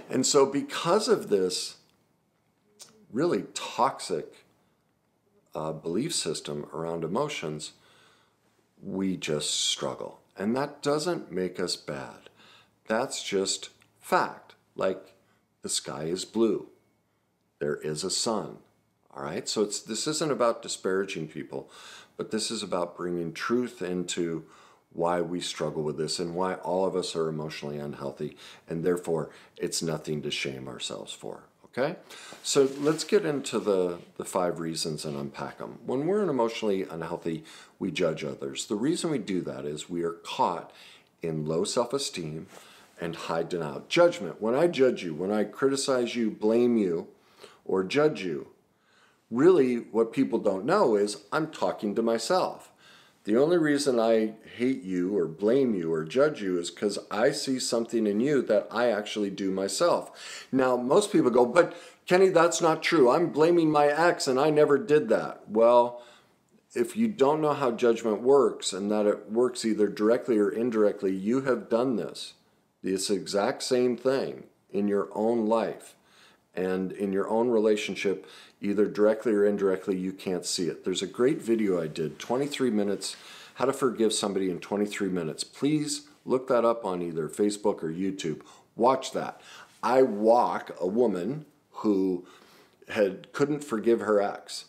And so because of this really toxic belief system around emotions, we just struggle. And that doesn't make us bad. That's just fact. Like the sky is blue. There is a sun. All right? So this isn't about disparaging people, but this is about bringing truth into why we struggle with this and why all of us are emotionally unhealthy, and therefore it's nothing to shame ourselves for. Okay? So let's get into the 5 reasons and unpack them. When we're emotionally unhealthy, we judge others. The reason we do that is we are caught in low self-esteem and high denial. Judgment. When I judge you, when I criticize you, blame you, or judge you, really what people don't know is I'm talking to myself. The only reason I hate you or blame you or judge you is because I see something in you that I actually do myself. Now, most people go, but Kenny, that's not true. I'm blaming my ex and I never did that. Well, if you don't know how judgment works and that it works either directly or indirectly, you have done this exact same thing in your own life and in your own relationship, either directly or indirectly. You can't see it. There's a great video I did, 23 minutes, how to forgive somebody in 23 minutes. Please look that up on either Facebook or YouTube. Watch that. I walk a woman who couldn't forgive her ex.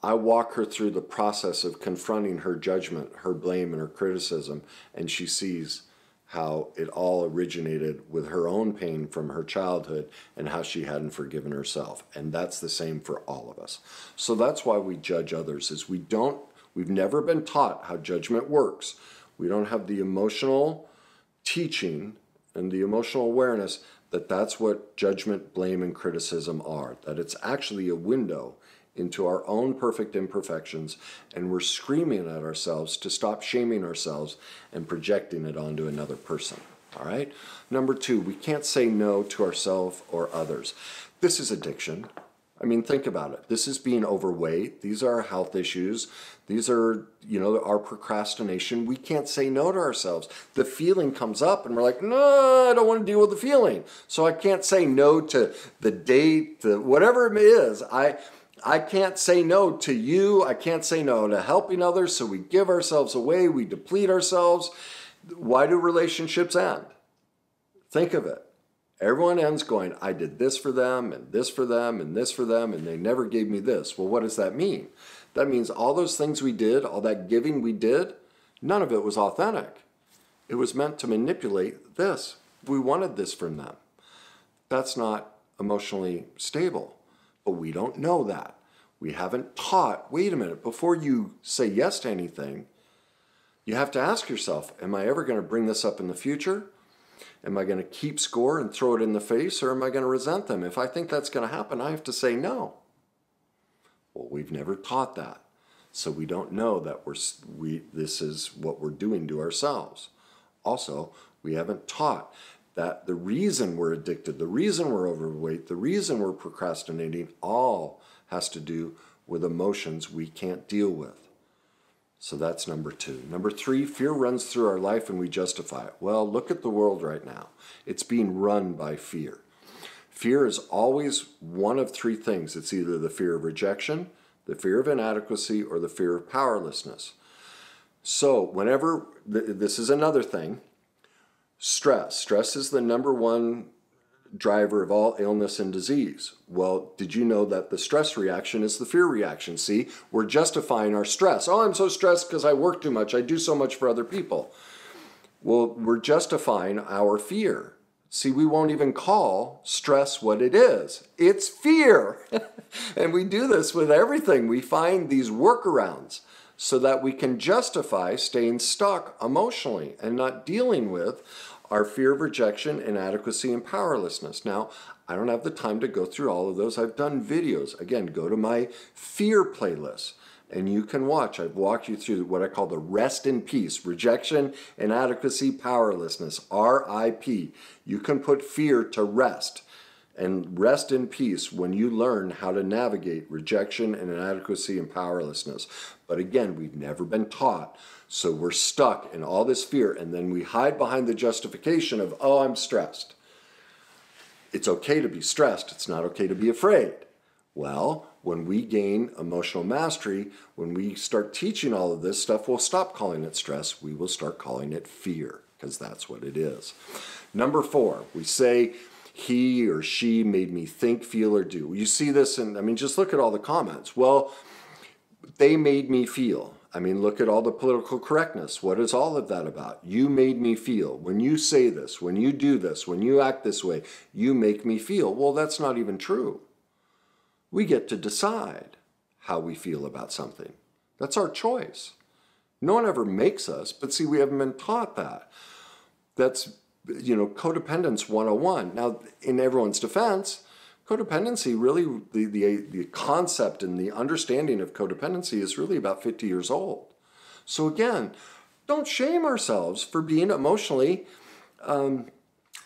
I walk her through the process of confronting her judgment, her blame, and her criticism, and she sees how it all originated with her own pain from her childhood and how she hadn't forgiven herself. And that's the same for all of us. So that's why we judge others, is we've never been taught how judgment works. We don't have the emotional teaching and the emotional awareness that that's what judgment, blame, and criticism are, that it's actually a window into our own perfect imperfections, and we're screaming at ourselves to stop shaming ourselves and projecting it onto another person. All right? Number 2, we can't say no to ourselves or others. This is addiction. I mean, think about it. This is being overweight. These are health issues. These are, our procrastination. We can't say no to ourselves. The feeling comes up and we're like, no, I don't want to deal with the feeling. So I can't say no to the date, whatever it is. I can't say no to you. I can't say no to helping others. So we give ourselves away. We deplete ourselves. Why do relationships end? Think of it. Everyone ends going, I did this for them and this for them and this for them, and they never gave me this. Well, what does that mean? That means all those things we did, all that giving we did, none of it was authentic. It was meant to manipulate this. We wanted this from them. That's not emotionally stable. But we don't know that. We haven't taught, wait a minute, before you say yes to anything, you have to ask yourself, am I ever going to bring this up in the future? Am I going to keep score and throw it in the face, or am I going to resent them? If I think that's going to happen, I have to say no. Well, we've never taught that. So we don't know that this is what we're doing to ourselves. Also, we haven't taught that the reason we're addicted, the reason we're overweight, the reason we're procrastinating, all has to do with emotions we can't deal with. So that's number 2. Number 3, fear runs through our life and we justify it. Well, look at the world right now. It's being run by fear. Fear is always one of 3 things. It's either the fear of rejection, the fear of inadequacy, or the fear of powerlessness. So whenever, this is another thing, stress. Stress is the number 1 driver of all illness and disease. Well, did you know that the stress reaction is the fear reaction? See, we're justifying our stress. Oh, I'm so stressed because I work too much. I do so much for other people. Well, we're justifying our fear. See, we won't even call stress what it is. It's fear. And we do this with everything. We find these workarounds so that we can justify staying stuck emotionally and not dealing with our fear of rejection, inadequacy, and powerlessness. Now, I don't have the time to go through all of those. I've done videos. Again, go to my fear playlist and you can watch. I've walked you through what I call the rest in peace, rejection, inadequacy, powerlessness, RIP. You can put fear to rest and rest in peace when you learn how to navigate rejection and inadequacy and powerlessness. But again, we've never been taught. So we're stuck in all this fear, and then we hide behind the justification of, oh, I'm stressed. it's okay to be stressed. It's not okay to be afraid. Well, when we gain emotional mastery, when we start teaching all of this stuff, we'll stop calling it stress. We will start calling it fear, because that's what it is. Number 4, we say he or she made me think, feel, or do. You see this, and I mean, just look at all the comments. Well, they made me feel. I mean, look at all the political correctness. What is all of that about? You made me feel. When you say this, when you do this, when you act this way, you make me feel. Well, that's not even true. We get to decide how we feel about something. That's our choice. No one ever makes us, but see, we haven't been taught that. That's, codependence 101. Now, in everyone's defense, codependency really, the concept and the understanding of codependency is really about 50 years old. So again, don't shame ourselves for being emotionally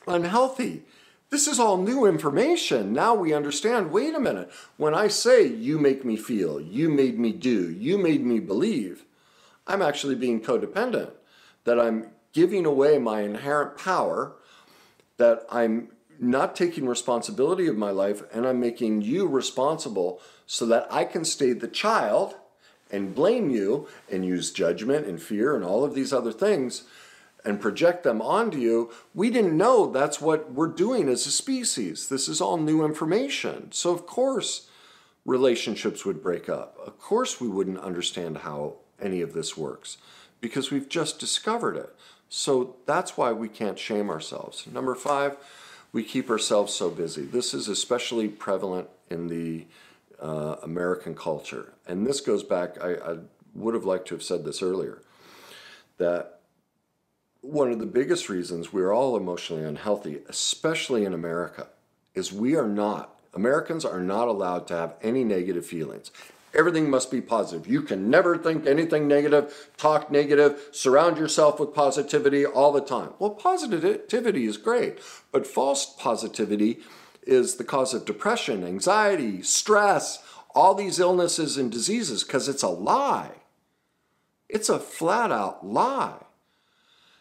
unhealthy. This is all new information. Now we understand, wait a minute, when I say you make me feel, you made me do, you made me believe, I'm actually being codependent, that I'm giving away my inherent power, that I'm not taking responsibility of my life, and I'm making you responsible so that I can stay the child and blame you and use judgment and fear and all of these other things and project them onto you. We didn't know that's what we're doing as a species. This is all new information. So of course relationships would break up. Of course we wouldn't understand how any of this works because we've just discovered it. So that's why we can't shame ourselves. Number 5, we keep ourselves so busy. This is especially prevalent in the American culture. And this goes back, I would have liked to have said this earlier, that one of the biggest reasons we're all emotionally unhealthy, especially in America, is Americans are not allowed to have any negative feelings. Everything must be positive. You can never think anything negative, talk negative, surround yourself with positivity all the time. Well, positivity is great, but false positivity is the cause of depression, anxiety, stress, all these illnesses and diseases because it's a lie. It's a flat out lie.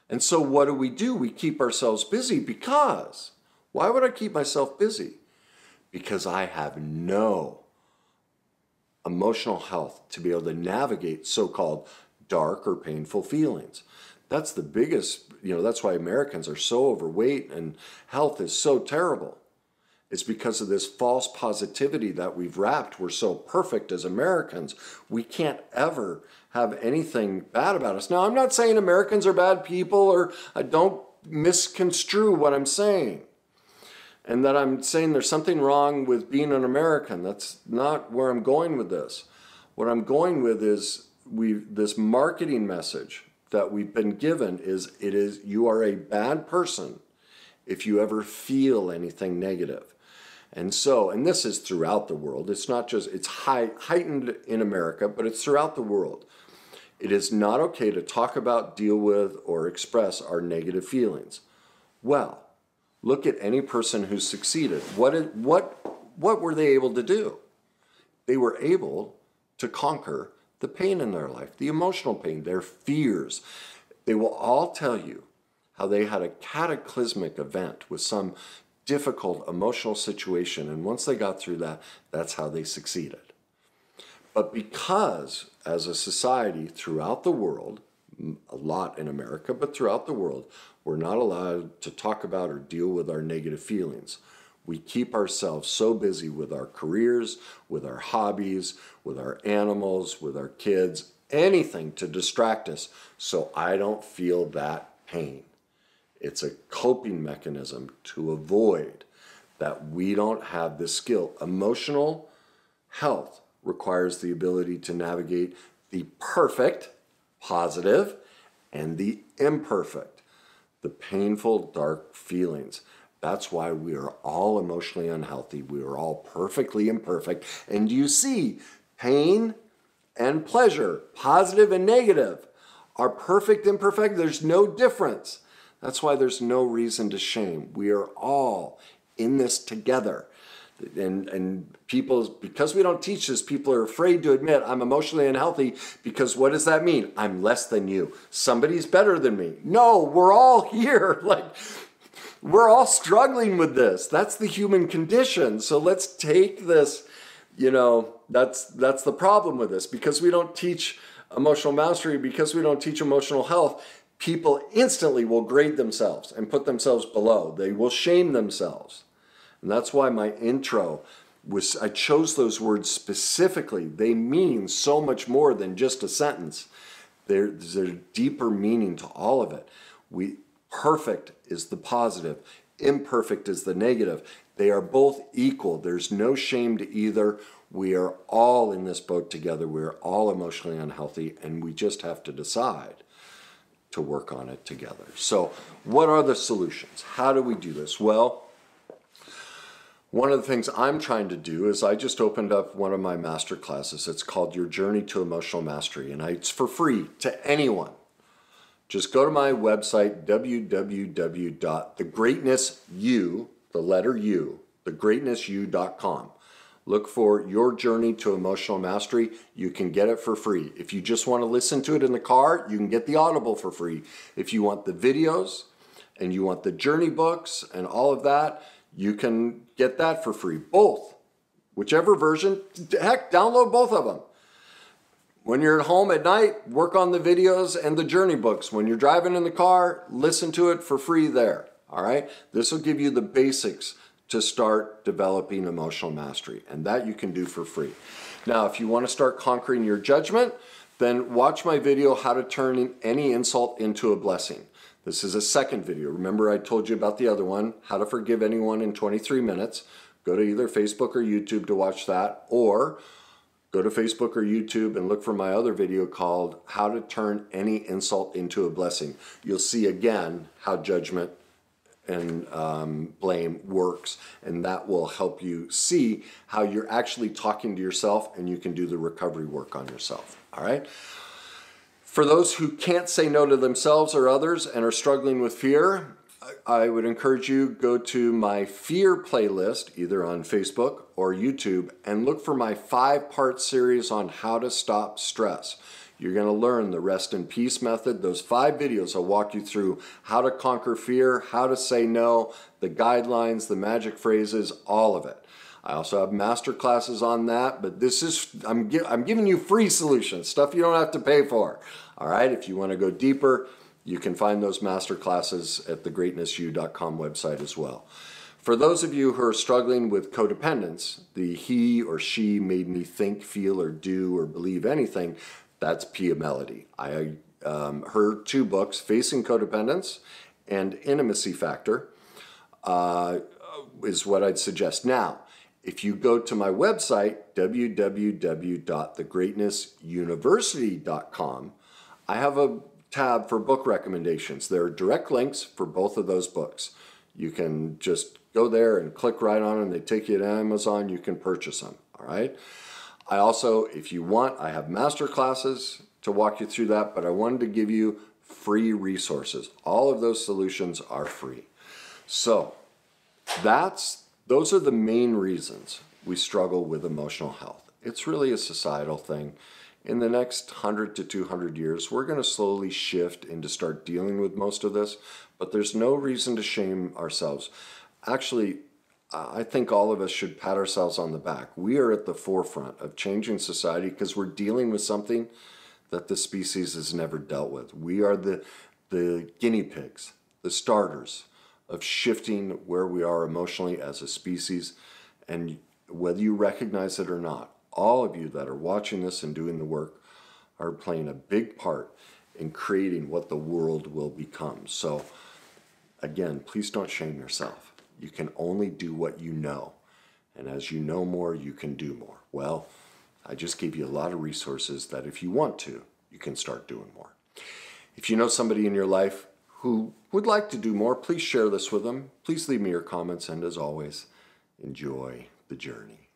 And so what do? We keep ourselves busy because, why would I keep myself busy? Because I have no emotional health to be able to navigate so-called dark or painful feelings. That's the biggest, that's why Americans are so overweight and health is so terrible. It's because of this false positivity that we've wrapped. We're so perfect as Americans. We can't ever have anything bad about us. Now, I'm not saying Americans are bad people, or I don't misconstrue what I'm saying. And that I'm saying there's something wrong with being an American. That's not where I'm going with this. What I'm going with is this marketing message that we've been given is you are a bad person if you ever feel anything negative. And this is throughout the world. It's not just, it's heightened in America, but it's throughout the world. It is not okay to talk about, deal with, or express our negative feelings. Well, look at any person who's succeeded. What were they able to do? They were able to conquer the pain in their life, the emotional pain, their fears. They will all tell you how they had a cataclysmic event with some difficult emotional situation, and once they got through that, that's how they succeeded. But because, as a society throughout the world, a lot in America, but throughout the world, we're not allowed to talk about or deal with our negative feelings. We keep ourselves so busy with our careers, with our hobbies, with our animals, with our kids, anything to distract us so I don't feel that pain. It's a coping mechanism to avoid that we don't have the skill. Emotional health requires the ability to navigate the perfect, positive, and the imperfect, the painful, dark feelings. That's why we are all emotionally unhealthy. We are all perfectly imperfect. And you see, pain and pleasure, positive and negative, are perfect, imperfect. There's no difference. That's why there's no reason to shame. We are all in this together. And people, because we don't teach this, people are afraid to admit I'm emotionally unhealthy because what does that mean? I'm less than you. Somebody's better than me. No, we're all here. We're all struggling with this. That's the human condition. So let's take this, that's the problem with this. Because we don't teach emotional mastery, because we don't teach emotional health, people instantly will grade themselves and put themselves below. They will shame themselves. And that's why my intro I chose those words specifically. They mean so much more than just a sentence. There's a deeper meaning to all of it. Perfect is the positive, imperfect is the negative. They are both equal. There's no shame to either. We are all in this boat together. We are all emotionally unhealthy, and we just have to decide to work on it together. So what are the solutions? How do we do this? Well, one of the things I'm trying to do is I just opened up one of my master classes. It's called Your Journey to Emotional Mastery, and it's for free to anyone. Just go to my website, www.thegreatnessu, the letter U, thegreatnessu.com. Look for Your Journey to Emotional Mastery. You can get it for free. If you just want to listen to it in the car, you can get the Audible for free. If you want the videos and you want the journey books and all of that, you can get that for free. Both. Whichever version, heck, download both of them. When you're at home at night, work on the videos and the journey books. When you're driving in the car, listen to it for free there. All right? This will give you the basics to start developing emotional mastery, and that you can do for free. Now, if you want to start conquering your judgment, then watch my video, How to Turn Any Insult into a Blessing. This is a second video. Remember I told you about the other one, How to Forgive Anyone in 23 Minutes. Go to either Facebook or YouTube to watch that, or go to Facebook or YouTube and look for my other video called How to Turn Any Insult into a Blessing. You'll see again how judgment and blame works, and that will help you see how you're actually talking to yourself, and you can do the recovery work on yourself. All right? For those who can't say no to themselves or others and are struggling with fear, I would encourage you go to my fear playlist, either on Facebook or YouTube, and look for my 5-part series on how to stop stress. You're going to learn the rest in peace method. Those 5 videos will walk you through how to conquer fear, how to say no, the guidelines, the magic phrases, all of it. I also have master classes on that, but this is, I'm giving you free solutions, stuff you don't have to pay for. All right, if you want to go deeper, you can find those master classes at thegreatnessu.com website as well. For those of you who are struggling with codependence, the he or she made me think, feel, or do, or believe anything, that's Pia Melody. Her 2 books, Facing Codependence and Intimacy Factor, is what I'd suggest. Now, if you go to my website, www.thegreatnessuniversity.com, I have a tab for book recommendations. There are direct links for both of those books. You can just go there and click right on them. They take you to Amazon. You can purchase them. All right. I also, if you want, I have master classes to walk you through that, but I wanted to give you free resources. All of those solutions are free. So those are the main reasons we struggle with emotional health. It's really a societal thing. In the next 100 to 200 years, we're going to slowly shift into start dealing with most of this, but there's no reason to shame ourselves. Actually, I think all of us should pat ourselves on the back. We are at the forefront of changing society because we're dealing with something that the species has never dealt with. We are the guinea pigs, the starters of shifting where we are emotionally as a species. And whether you recognize it or not, all of you that are watching this and doing the work are playing a big part in creating what the world will become. So again, please don't shame yourself. You can only do what you know. And as you know more, you can do more. Well, I just gave you a lot of resources that if you want to, you can start doing more. If you know somebody in your life who would like to do more, please share this with them. Please leave me your comments, and as always, enjoy the journey.